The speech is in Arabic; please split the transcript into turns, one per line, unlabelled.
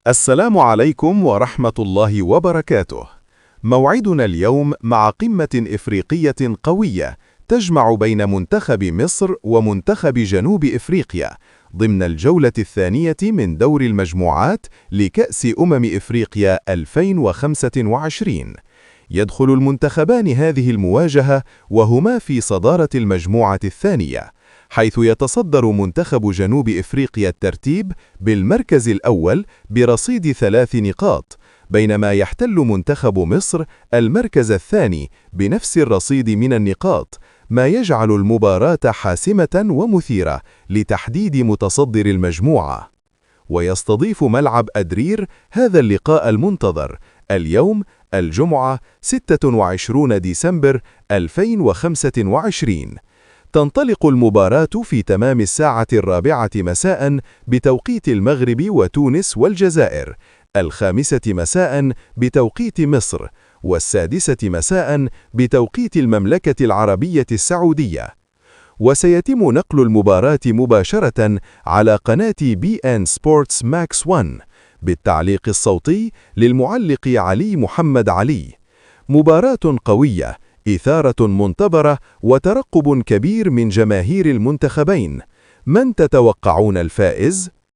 السلام عليكم ورحمة الله وبركاته. موعدنا اليوم مع قمة إفريقية قوية تجمع بين منتخب مصر ومنتخب جنوب إفريقيا ضمن الجولة الثانية من دور المجموعات لكأس إفريقيا 2025. يدخل المنتخبان هذه المواجهة وهما في صدارة المجموعة الثانية، حيث يتصدر منتخب جنوب إفريقيا الترتيب بالمركز الأول برصيد 3 نقاط، بينما يحتل منتخب مصر المركز الثاني بنفس الرصيد من النقاط، ما يجعل المباراة حاسمة ومثيرة لتحديد متصدر المجموعة. ويستضيف ملعب أدرير هذا اللقاء المنتظر اليوم الجمعة 26 ديسمبر 2025. تنطلق المباراة في تمام الساعة 4 مساء بتوقيت المغرب وتونس والجزائر، 5 مساء بتوقيت مصر، 6 مساء بتوقيت المملكة العربية السعودية. وسيتم نقل المباراة مباشرة على قناة BN Sports Max 1 بالتعليق الصوتي للمعلق علي محمد علي. مباراة قوية، إثارة منتظرة وترقب كبير من جماهير المنتخبين. من تتوقعون الفائز؟